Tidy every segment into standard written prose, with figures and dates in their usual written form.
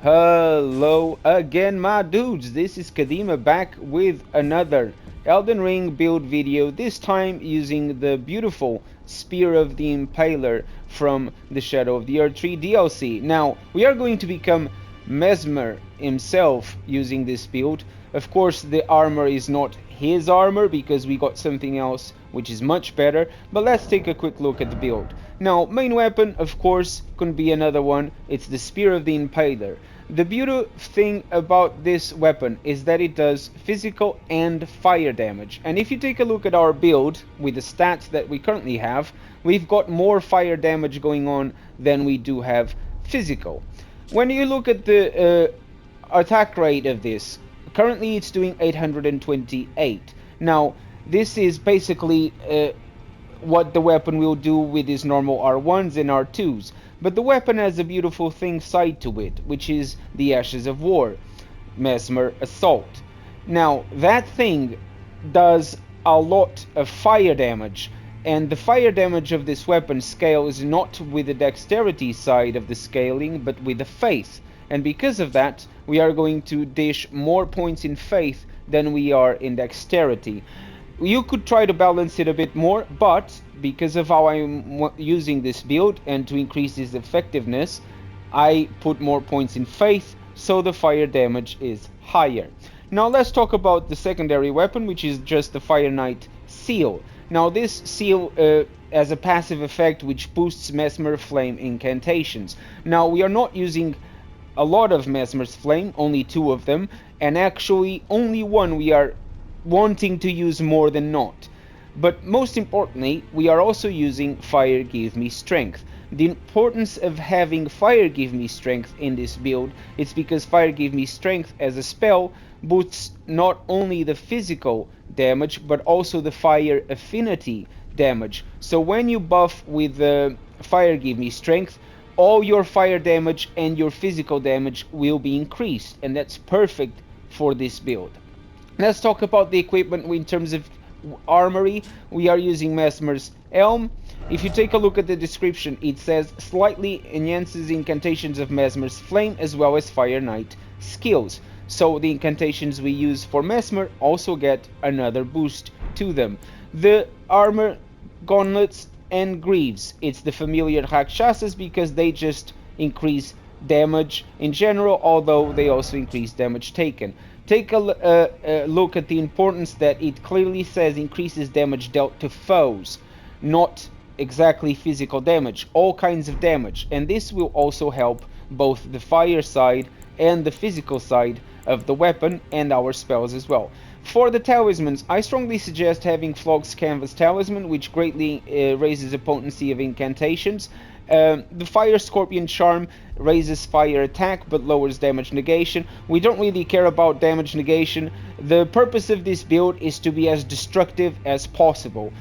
Hello again, my dudes. This is Kadima back with another Elden Ring build video, this time using the beautiful Spear of the Impaler from the Shadow of the Earth 3 DLC. Now, we are going to become Mesmer himself using this build. Of course, the armor is not his armor because we got something else which is much better, but let's take a quick look at the build. Now, main weapon, of course, couldn't be another one. It's the Spear of the Impaler. The beautiful thing about this weapon is that it does physical and fire damage. And if you take a look at our build with the stats that we currently have, we've got more fire damage going on than we do have physical. When you look at the attack rate of this, currently it's doing 828. Now, this is basically what the weapon will do with its normal R1s and R2s. But the weapon has a beautiful thing side to it, which is the Ashes of War, Mesmer Assault. Now, that thing does a lot of fire damage, and the fire damage of this weapon scales not with the dexterity side of the scaling, but with the faith. And because of that, we are going to dish more points in faith than we are in dexterity. You could try to balance it a bit more, but because of how I'm using this build and to increase its effectiveness, I put more points in faith, so the fire damage is higher. Now let's talk about the secondary weapon, which is just the Fire Knight Seal. Now this seal has a passive effect which boosts Mesmer Flame incantations. Now we are not using a lot of Mesmer's Flame, only 2 of them, and actually only one we are wanting to use more than not. But most importantly, we are also using Fire Give Me Strength. The importance of having Fire Give Me Strength in this build is because Fire Give Me Strength as a spell boosts not only the physical damage but also the fire affinity damage. So when you buff with Fire Give Me Strength, all your fire damage and your physical damage will be increased, and that's perfect for this build. Let's talk about the equipment in terms of armory. We are using Mesmer's Helm. If you take a look at the description, it says slightly enhances incantations of Mesmer's Flame as well as Fire Knight skills. So the incantations we use for Mesmer also get another boost to them. The armor, gauntlets and greaves, it's the familiar Rakshasas because they just increase damage in general, although they also increase damage taken. Take a look at the importance that it clearly says increases damage dealt to foes, not exactly physical damage, all kinds of damage, and this will also help both the fire side and the physical side of the weapon and our spells as well. For the talismans, I strongly suggest having Flog's Canvas Talisman, which greatly raises the potency of incantations. The Fire Scorpion Charm raises fire attack but lowers damage negation. We don't really care about damage negation. The purpose of this build is to be as destructive as possible.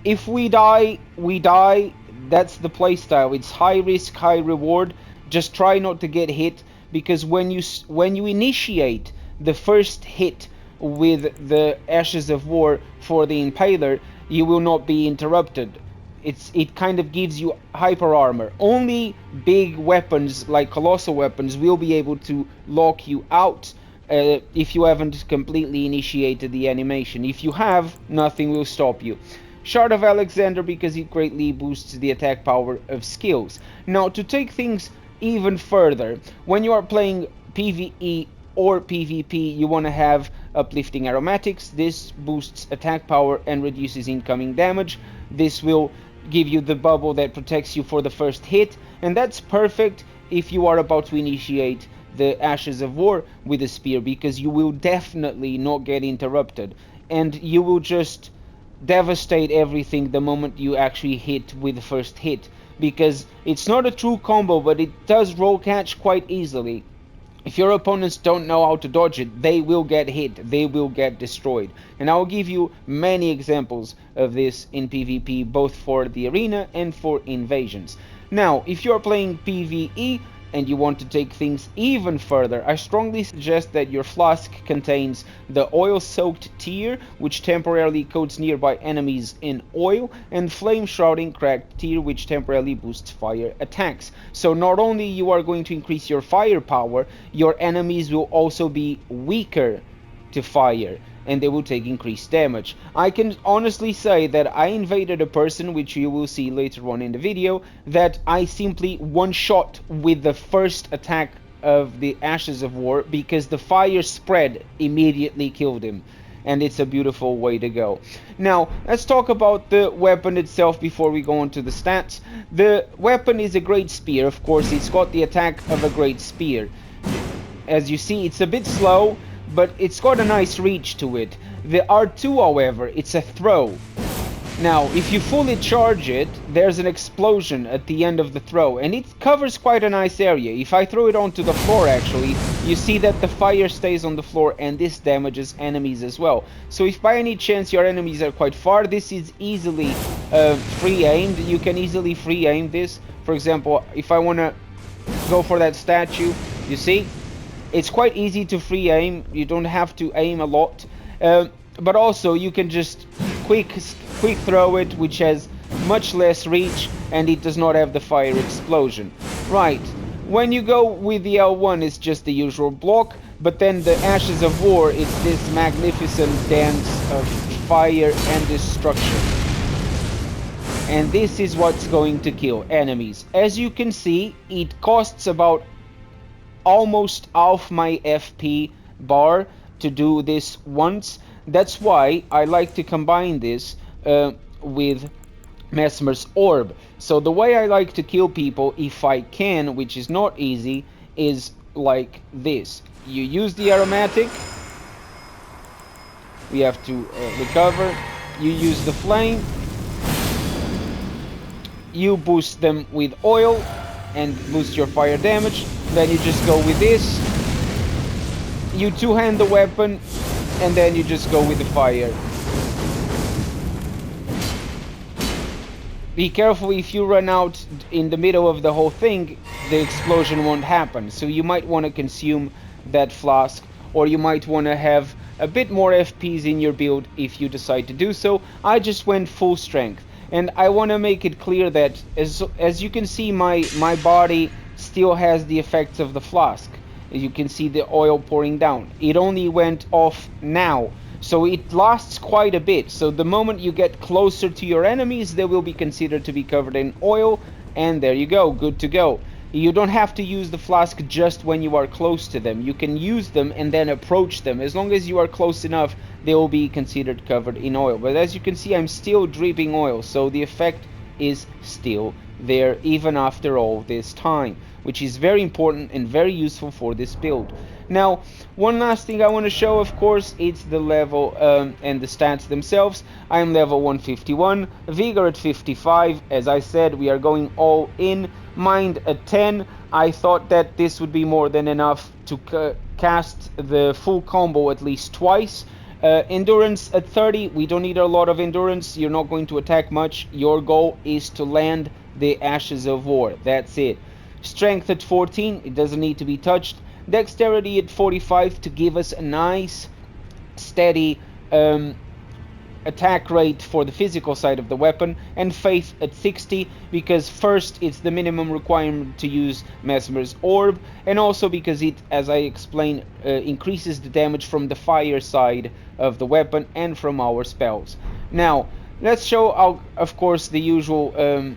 If we die, we die. That's the playstyle. It's high risk, high reward. Just try not to get hit, because when you initiate the first hit with the Ashes of War for the Impaler, you will not be interrupted. It kind of gives you hyper armor. Only big weapons like colossal weapons will be able to lock you out if you haven't completely initiated the animation. If you have, nothing will stop you. Shard of Alexander because it greatly boosts the attack power of skills. Now, to take things even further, when you are playing PvE or PvP, you want to have Uplifting Aromatics. This boosts attack power and reduces incoming damage. This will give you the bubble that protects you for the first hit, and that's perfect if you are about to initiate the Ashes of War with a spear, because you will definitely not get interrupted and you will just devastate everything the moment you actually hit with the first hit, because it's not a true combo, but it does roll catch quite easily. If your opponents don't know how to dodge it, they will get hit, they will get destroyed. And I will give you many examples of this in PvP, both for the arena and for invasions. Now, if you're playing PvE, and you want to take things even further, I strongly suggest that your flask contains the oil-soaked tear, which temporarily coats nearby enemies in oil, and flame-shrouding cracked tear, which temporarily boosts fire attacks. So not only you are going to increase your firepower, your enemies will also be weaker to fire, and they will take increased damage. I can honestly say that I invaded a person, which you will see later on in the video, that I simply one-shot with the first attack of the Ashes of War, because the fire spread immediately killed him. And it's a beautiful way to go. Now, let's talk about the weapon itself before we go on to the stats. The weapon is a great spear. Of course, it's got the attack of a great spear. As you see, it's a bit slow, but it's got a nice reach to it. The R2, however, it's a throw. Now, if you fully charge it, there's an explosion at the end of the throw, and it covers quite a nice area. If I throw it onto the floor, actually, you see that the fire stays on the floor, and this damages enemies as well. So if by any chance your enemies are quite far, this is easily free aimed. You can easily free aim this. For example, if I want to go for that statue, you see? It's quite easy to free aim. You don't have to aim a lot, but also you can just quick throw it, which has much less reach, and it does not have the fire explosion. Right, when you go with the L1, it's just the usual block, but then the Ashes of War, it's this magnificent dance of fire and destruction. And this is what's going to kill enemies. As you can see, it costs about almost half my FP bar to do this once. That's why I like to combine this with Mesmer's Orb. So the way I like to kill people, if I can, which is not easy, is like this. You use the aromatic, we have to recover, you use the flame, you boost them with oil and boost your fire damage. Then you just go with this, you two-hand the weapon, and then you just go with the fire. Be careful, if you run out in the middle of the whole thing, the explosion won't happen. So you might want to consume that flask, or you might want to have a bit more FPs in your build if you decide to do so. I just went full strength. And I want to make it clear that as you can see, my body still has the effects of the flask. You can see the oil pouring down. It only went off now, so it lasts quite a bit. So the moment you get closer to your enemies, they will be considered to be covered in oil, and there you go, good to go. You don't have to use the flask just when you are close to them. You can use them and then approach them. As long as you are close enough, they will be considered covered in oil. But as you can see, I'm still dripping oil, so the effect is still there even after all this time, which is very important and very useful for this build. Now, one last thing I want to show, of course, it's the level and the stats themselves. I am level 151, Vigor at 55. As I said, we are going all in. Mind at 10. I thought that this would be more than enough to cast the full combo at least twice. Endurance at 30. We don't need a lot of endurance. You're not going to attack much. Your goal is to land the Ashes of War. That's it. Strength at 14. It doesn't need to be touched. Dexterity at 45 to give us a nice steady attack rate for the physical side of the weapon, and Faith at 60 because first it's the minimum requirement to use Mesmer's Orb, and also because it, as I explained, increases the damage from the fire side of the weapon and from our spells. Now let's show, of course, the usual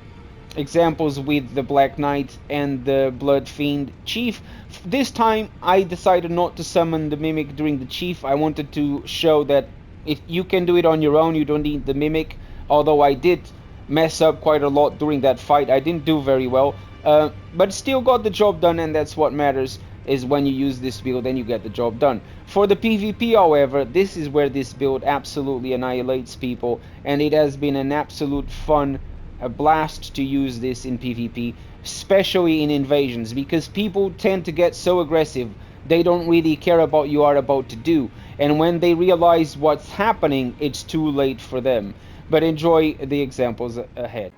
examples with the Black Knight and the Blood Fiend Chief. This time I decided not to summon the Mimic during the Chief. I wanted to show that if you can do it on your own, you don't need the Mimic, although I did mess up quite a lot during that fight. I didn't do very well, but still got the job done, and that's what matters, is when you use this build and you get the job done. For the PvP, however, this is where this build absolutely annihilates people, and it has been an absolute fun, a blast to use this in PvP, especially in invasions, because people tend to get so aggressive. They don't really care about what you are about to do, and when they realize what's happening, it's too late for them. But enjoy the examples ahead.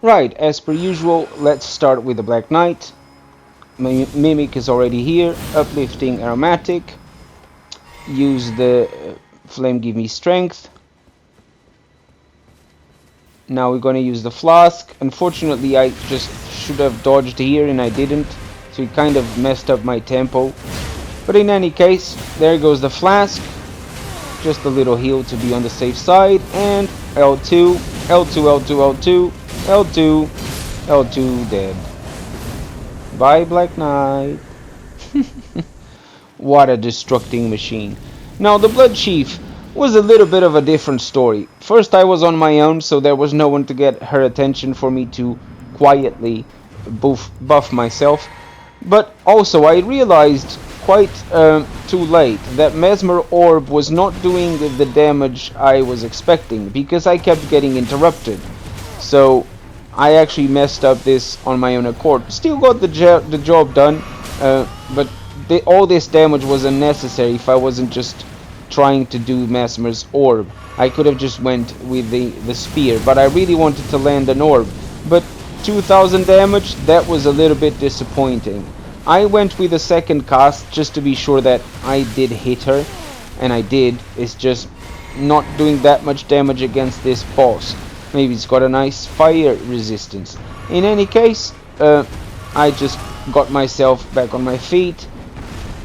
Right, as per usual, let's start with the Black Knight. Mimic is already here. Uplifting aromatic. Use the flame, give me strength. Now we're gonna use the flask. Unfortunately, I just should have dodged here and I didn't, so it kind of messed up my tempo. But in any case, there goes the flask. Just a little heal to be on the safe side. And L2, L2, L2, L2, L2, L2 dead. Bye, Black Knight. What a destructing machine. Now, the Blood Chief was a little bit of a different story. First, I was on my own, so there was no one to get her attention for me to quietly buff myself. But also, I realized quite too late that Mesmer Orb was not doing the damage I was expecting, because I kept getting interrupted. So I actually messed up this on my own accord. Still got the job done, but all this damage was unnecessary if I wasn't just trying to do Mesmer's Orb. I could have just went with the spear, but I really wanted to land an orb. But 2000 damage, that was a little bit disappointing. I went with a second cast just to be sure that I did hit her, and I did. It's just not doing that much damage against this boss. Maybe it's got a nice fire resistance. In any case, I just got myself back on my feet,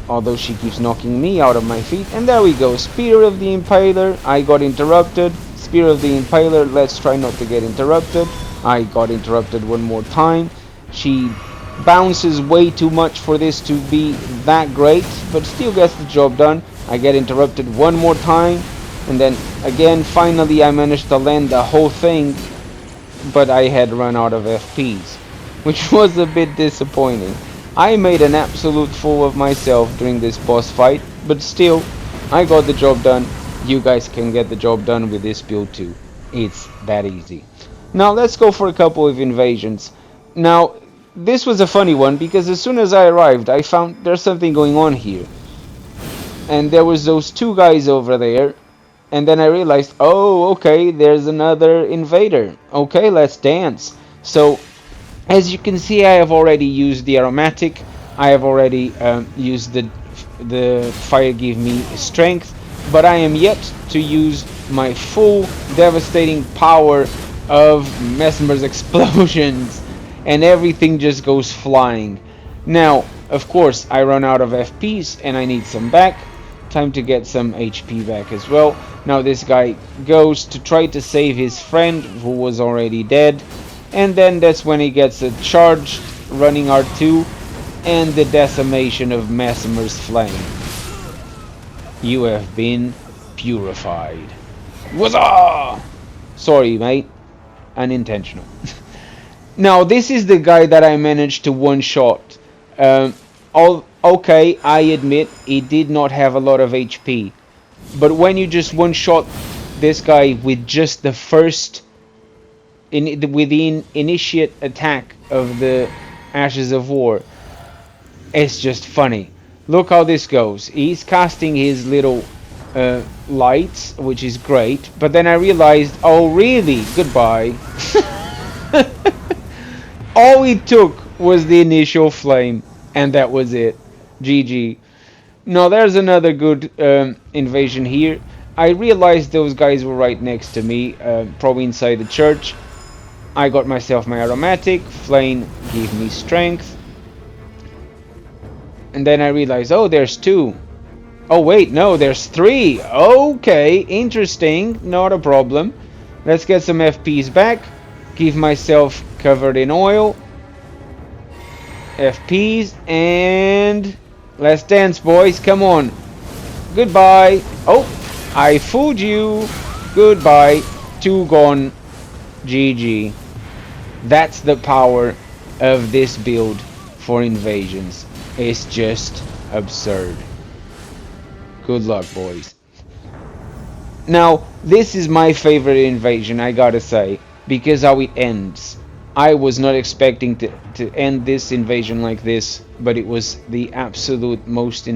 although she keeps knocking me out of my feet. And there we go, Spear of the Impaler. I got interrupted. Spear of the Impaler, let's try not to get interrupted. I got interrupted one more time. She bounces way too much for this to be that great, but still gets the job done. I get interrupted one more time, and then again, finally I managed to land the whole thing, but I had run out of FPs, which was a bit disappointing. I made an absolute fool of myself during this boss fight, but still, I got the job done. You guys can get the job done with this build too. It's that easy. Now let's go for a couple of invasions. Now, this was a funny one, because as soon as I arrived, I found there's something going on here. And there was those two guys over there, and then I realized, oh, okay, there's another invader. Okay, let's dance. So, as you can see, I have already used the aromatic. I have already used the fire give me strength, but I am yet to use my full devastating power of Mesmer's explosions, and everything just goes flying. Now, of course, I run out of FPs and I need some back. Time to get some HP back as well. Now this guy goes to try to save his friend who was already dead, and then that's when he gets a charged running R2 and the decimation of Mesmer's flame. You have been purified. Wazza! Sorry, mate. Unintentional. Now, this is the guy that I managed to one-shot. Okay, I admit, he did not have a lot of HP. But when you just one-shot this guy with just the first... with the initiate attack of the Ashes of War, it's just funny. Look how this goes. He's casting his little lights, which is great. But then I realized, oh really? Goodbye. All it took was the initial flame, and that was it. GG. Now there's another good invasion here. I realized those guys were right next to me, probably inside the church. I got myself my aromatic. Flame gave me strength. And then I realized, oh, there's two. Oh wait, no, there's three. Okay, interesting. Not a problem. Let's get some FPs back. Give myself covered in oil. FPs, and let's dance, boys. Come on. Goodbye. Oh, I fooled you. Goodbye. Two gone. GG. That's the power of this build for invasions. It's just absurd. Good luck, boys. Now, this is my favorite invasion, I gotta say, because how it ends. I was not expecting to end this invasion like this, but it was the absolute most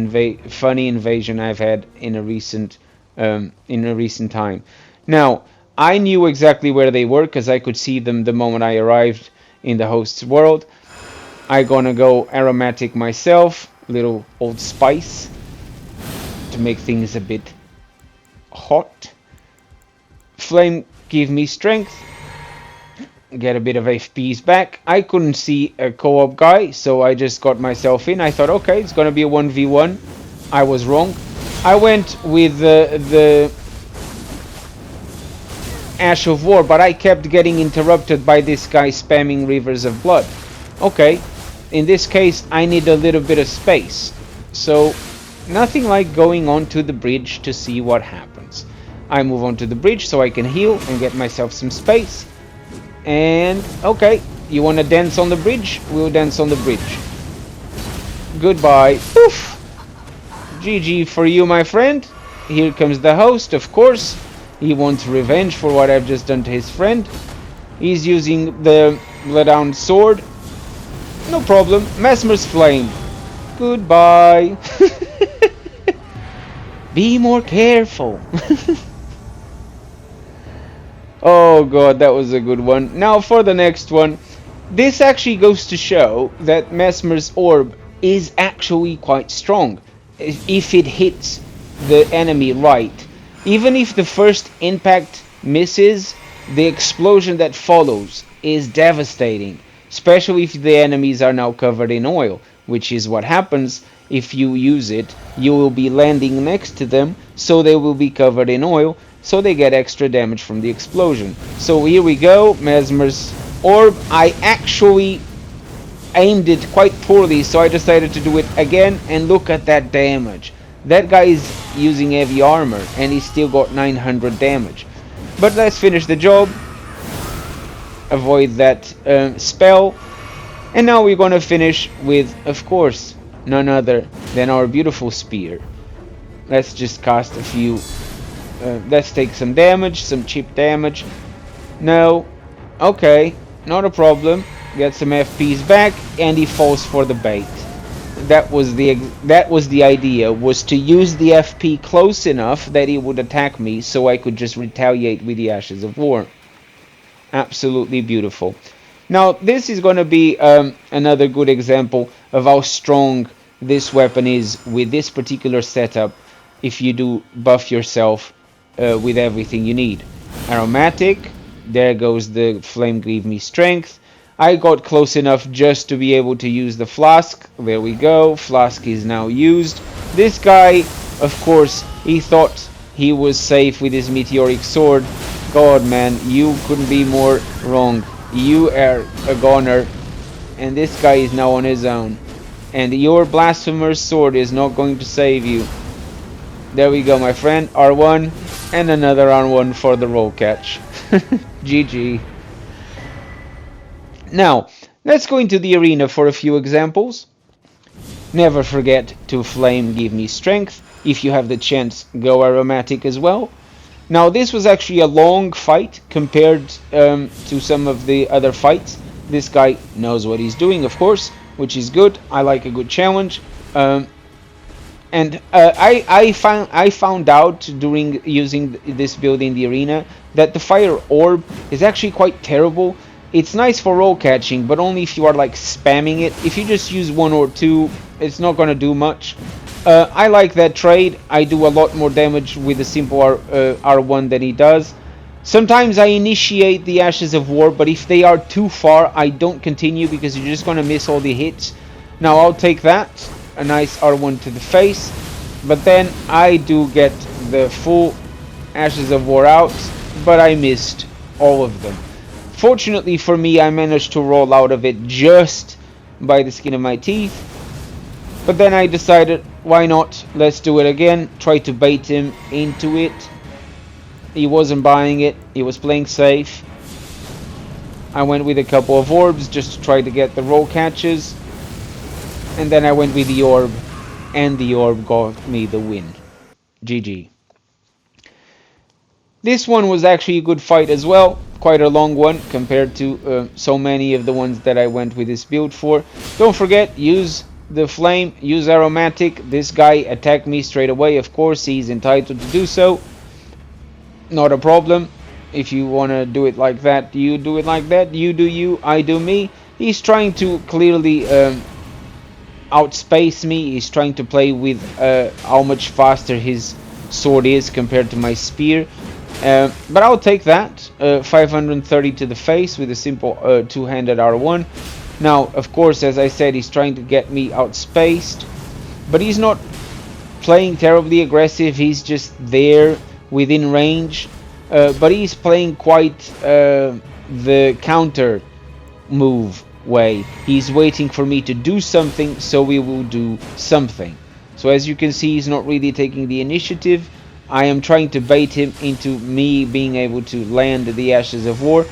funny invasion I've had in a recent time. Now, I knew exactly where they were because I could see them the moment I arrived in the host's world. I gonna go aromatic myself, little old spice to make things a bit hot. Flame give me strength, get a bit of FPs back. I couldn't see a co-op guy, so I just got myself in. I thought, okay, it's gonna be a 1v1. I was wrong. I went with the Ash of War, but I kept getting interrupted by this guy spamming Rivers of Blood. Okay, in this case I need a little bit of space, so nothing like going onto the bridge to see what happens. I move onto the bridge so I can heal and get myself some space. And okay, you wanna dance on the bridge? We'll dance on the bridge. Goodbye. Poof. GG for you, my friend. Here comes the host, of course. He wants revenge for what I've just done to his friend. He's using the Bloodhound sword. No problem. Mesmer's flame. Goodbye. Be more careful. Oh god, that was a good one. Now for the next one. This actually goes to show that Mesmer's orb is actually quite strong if it hits the enemy right. Even if the first impact misses, the explosion that follows is devastating, especially if the enemies are now covered in oil, which is what happens if you use it. You will be landing next to them, so they will be covered in oil, so they get extra damage from the explosion. So here we go, Mesmer's orb. I actually aimed it quite poorly, so I decided to do it again, and look at that damage. That guy is using heavy armor and he still got 900 damage. But let's finish the job. Avoid that spell. And now we're gonna finish with, of course, none other than our beautiful spear. Let's just cast a few. Let's take some damage, some cheap damage. No. Okay, not a problem. Get some FPs back, and he falls for the bait. That was the idea, was to use the FP close enough that he would attack me, so I could just retaliate with the Ashes of War. Absolutely beautiful. Now this is going to be another good example of how strong this weapon is with this particular setup, if you do buff yourself with everything you need. Aromatic, there goes the flame, give me strength. I got close enough just to be able to use the flask. There we go, flask is now used. This guy, of course, he thought he was safe with his meteoric sword. God, man, you couldn't be more wrong. You are a goner, and this guy is now on his own. And your blasphemer's sword is not going to save you. There we go, my friend. R1, and another R1 for the roll catch. GG. Now, let's go into the arena for a few examples. Never forget to flame give me strength. If you have the chance, go aromatic as well. Now, this was actually a long fight compared to some of the other fights. This guy knows what he's doing, of course, which is good. I like a good challenge. I found out during using this build in the arena that the fire orb is actually quite terrible. It's nice for roll catching, but only if you are like spamming it. If you just use one or two, it's not gonna do much. I like that trade. I do a lot more damage with the simple R1 than he does. Sometimes I initiate the Ashes of War, but if they are too far, I don't continue because you're just gonna miss all the hits. Now I'll take that, a nice R1 to the face, but then I do get the full Ashes of War out, but I missed all of them. Fortunately for me, I managed to roll out of it just by the skin of my teeth. But then I decided, why not? Let's do it again. Try to bait him into it. He wasn't buying it. He was playing safe. I went with a couple of orbs just to try to get the roll catches. And then I went with the orb. And the orb got me the win. GG. This one was actually a good fight as well. Quite a long one compared to so many of the ones that I went with this build for. Don't forget, use the flame, use aromatic. This guy attacked me straight away. Of course, he's entitled to do so. Not a problem. If you want to do it like that, you do it like that. You do you, I do me. He's trying to clearly outspace me. He's trying to play with how much faster his sword is compared to my spear. But I'll take that. 530 to the face with a simple two-handed R1. Now, of course, as I said, he's trying to get me outspaced. But he's not playing terribly aggressive. He's just there within range. But he's playing quite the counter move way. He's waiting for me to do something, so we will do something. So as you can see, he's not really taking the initiative. I am trying to bait him into me being able to land the Ashes of War.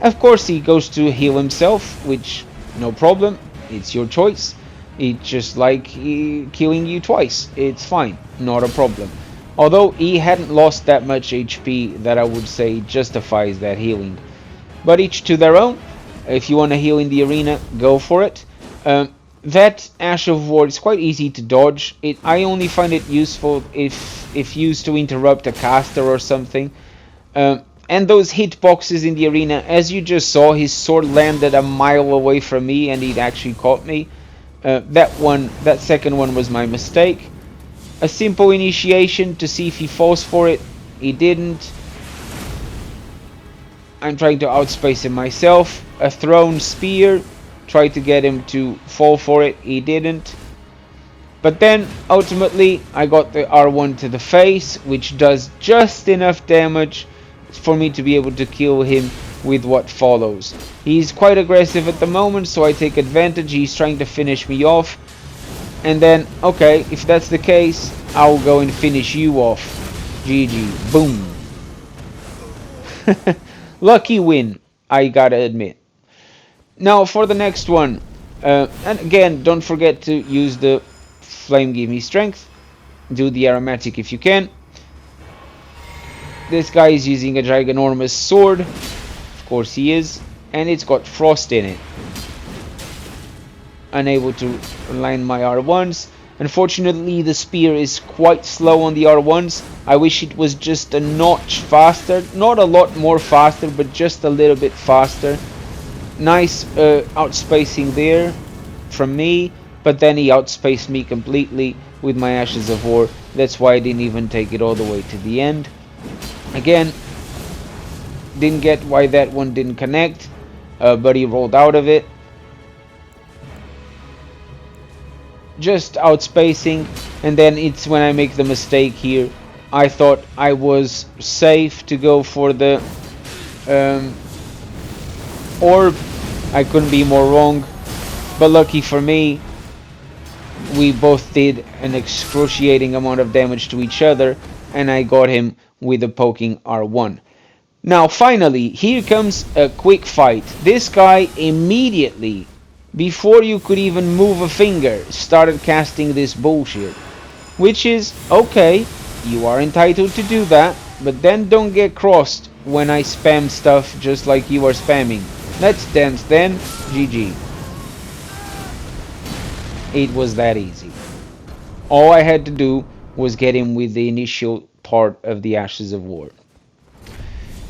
Of course, he goes to heal himself, which, no problem. It's your choice. It's just like killing you twice. It's fine. Not a problem. Although he hadn't lost that much HP that I would say justifies that healing. But each to their own. If you want to heal in the arena, go for it. That Ash of War is quite easy to dodge. I only find it useful if used to interrupt a caster or something. And those hitboxes in the arena, as you just saw, his sword landed a mile away from me and it actually caught me. That second one was my mistake. A simple initiation to see if he falls for it. He didn't. I'm trying to outspace him myself. A thrown spear. Tried to get him to fall for it. He didn't. But then, ultimately, I got the R1 to the face, which does just enough damage for me to be able to kill him with what follows. He's quite aggressive at the moment, so I take advantage. He's trying to finish me off. And then, okay, if that's the case, I'll go and finish you off. GG. Boom. Lucky win, I gotta admit. Now for the next one. And again, don't forget to use the Flame Give Me Strength. Do the aromatic if you can. This guy is using a giganormous sword. Of course he is. And it's got frost in it. Unable to align my R1s. Unfortunately, the spear is quite slow on the R1s. I wish it was just a notch faster. Not a lot more faster, but just a little bit faster. Nice outspacing there from me. But then he outspaced me completely with my Ashes of War. That's why I didn't even take it all the way to the end. Again, didn't get why that one didn't connect. But he rolled out of it. Just outspacing, and then it's when I make the mistake here. I thought I was safe to go for the orb. I couldn't be more wrong, but lucky for me, we both did an excruciating amount of damage to each other, and I got him with a poking R1. Now finally, here comes a quick fight. This guy immediately, before you could even move a finger, started casting this bullshit. Which is, okay, you are entitled to do that, but then don't get crossed when I spam stuff just like you are spamming. Let's dance then. GG. It was that easy. All I had to do was get him with the initial part of the Ashes of War.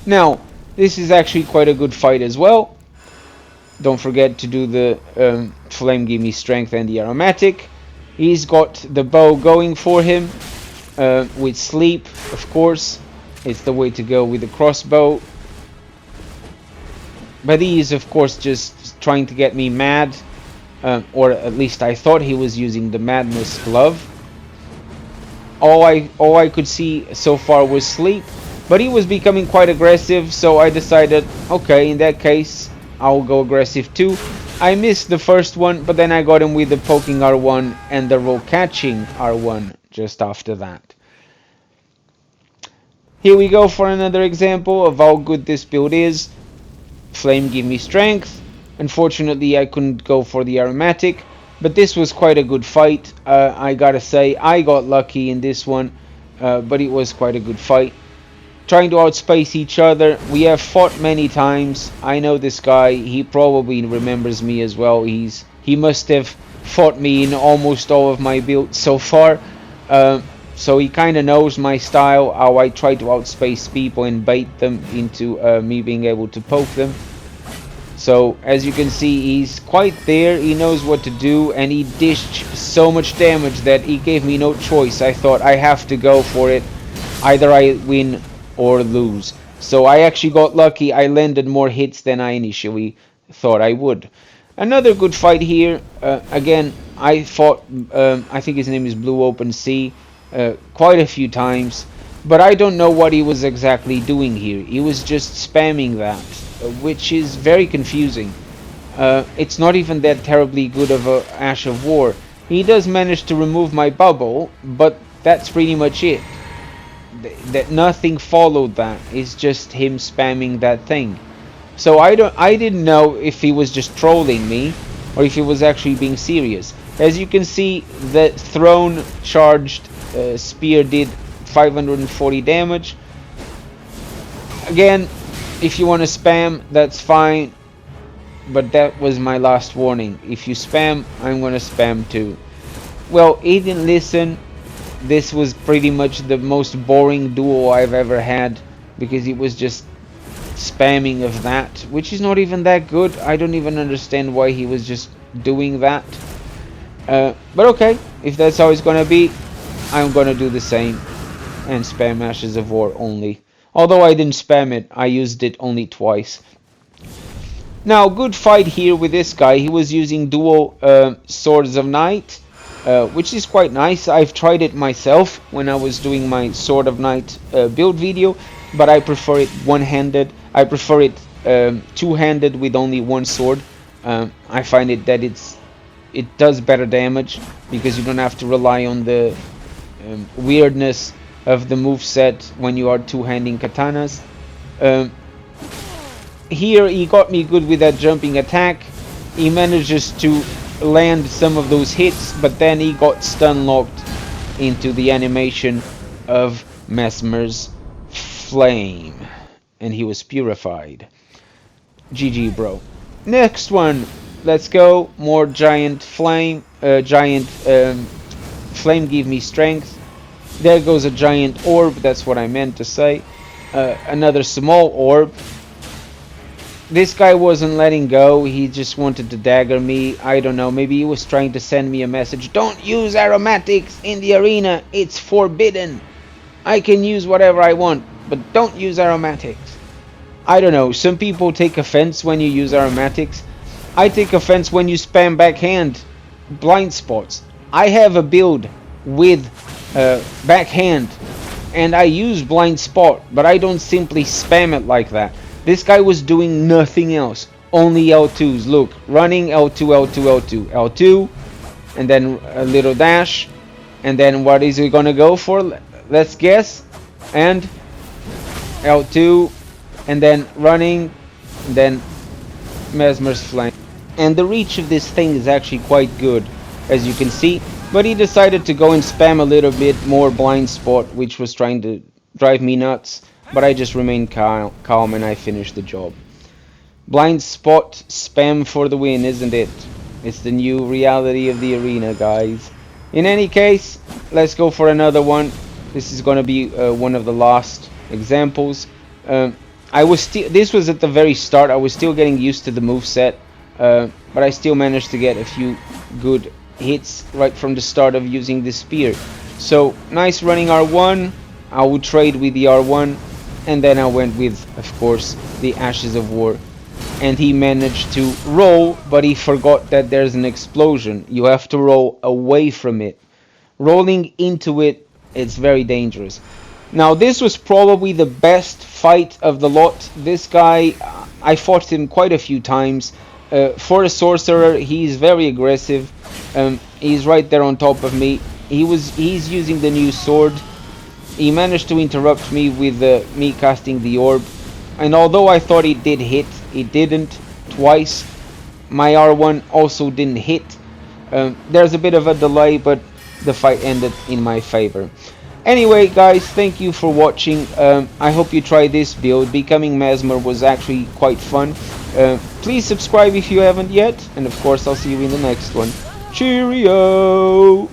Now, this is actually quite a good fight as well. Don't forget to do the Flame Give Me Strength and the aromatic. He's got the bow going for him with sleep, of course. It's the way to go with the crossbow. But he is, of course, just trying to get me mad. Or at least I thought he was using the Madness Glove. All I could see so far was sleep. But he was becoming quite aggressive, so I decided, okay, in that case, I'll go aggressive too. I missed the first one, but then I got him with the poking R1 and the roll catching R1 just after that. Here we go for another example of how good this build is. Flame Give Me Strength. Unfortunately, I couldn't go for the aromatic, but this was quite a good fight. I gotta say, I got lucky in this one, but it was quite a good fight. Trying to outspace each other. We have fought many times. I know this guy. He probably remembers me as well. He must have fought me in almost all of my builds so far. So he kind of knows my style, how I try to outspace people and bait them into me being able to poke them. So as you can see, he's quite there, he knows what to do, and he dished so much damage that he gave me no choice. I thought I have to go for it, either I win or lose. So I actually got lucky, I landed more hits than I initially thought I would. Another good fight here. Again, I fought, I think his name is Blue Open Sea, quite a few times, but I don't know what he was exactly doing here. He was just spamming that, which is very confusing. It's not even that terribly good of a Ash of War. He does manage to remove my bubble, but that's pretty much it. That nothing followed that. It's just him spamming that thing. So I didn't know if he was just trolling me or if he was actually being serious. As you can see, the throne charged spear did 540 damage. Again, if you want to spam, that's fine, but that was my last warning. If you spam, I'm gonna spam too. Well, he didn't listen. This was pretty much the most boring duel I've ever had, because it was just spamming of that, which is not even that good. I don't even understand why he was just doing that. But okay, if that's how it's gonna be, I'm gonna do the same and spam Ashes of War only. Although I didn't spam it, I used it only twice. Now, good fight here with this guy. He was using dual Swords of Night, which is quite nice. I've tried it myself when I was doing my Sword of Night build video, but I prefer it one-handed. I prefer it two-handed with only one sword. I find it that it does better damage, because you don't have to rely on the weirdness of the moveset when you are two-handing katanas. Here he got me good with that jumping attack. He manages to land some of those hits, but then he got stun locked into the animation of Mesmer's flame, and he was purified. GG, bro. Next one, let's go. More giant flame. Flame give me strength. There goes a giant orb, that's what I meant to say. Another small orb. This guy wasn't letting go, he just wanted to dagger me. I don't know, maybe he was trying to send me a message. Don't use aromatics in the arena, it's forbidden. I can use whatever I want, but don't use aromatics. I don't know, some people take offense when you use aromatics. I take offense when you spam backhand blind spots. I have a build with backhand, and I use blind spot, but I don't simply spam it like that. This guy was doing nothing else, only L2s. Look, running L2, L2, L2, L2, and then a little dash, and then what is he gonna go for? Let's guess. And L2, and then running, and then Mesmer's flame. And the reach of this thing is actually quite good, as you can see. But he decided to go and spam a little bit more blind spot, which was trying to drive me nuts. But I just remained calm and I finished the job. Blind spot spam for the win, isn't it? It's the new reality of the arena, guys. In any case, let's go for another one. This is going to be one of the last examples. This was at the very start. I was still getting used to the moveset, but I still managed to get a few good hits right from the start of using the spear. So nice running R1. I would trade with the R1, and then I went with, of course, the Ashes of War. And he managed to roll, but he forgot that there's an explosion. You have to roll away from it. Rolling into it, it's very dangerous. Now, this was probably the best fight of the lot. This guy, I fought him quite a few times. For a sorcerer, he's very aggressive. He's right there on top of me. He's using the new sword. He managed to interrupt me with me casting the orb, and although I thought it did hit, it didn't twice. My R1 also didn't hit. There's a bit of a delay, but the fight ended in my favor. Anyway, guys, thank you for watching. I hope you try this build. Becoming Mesmer was actually quite fun. Please subscribe if you haven't yet, and of course I'll see you in the next one. Cheerio!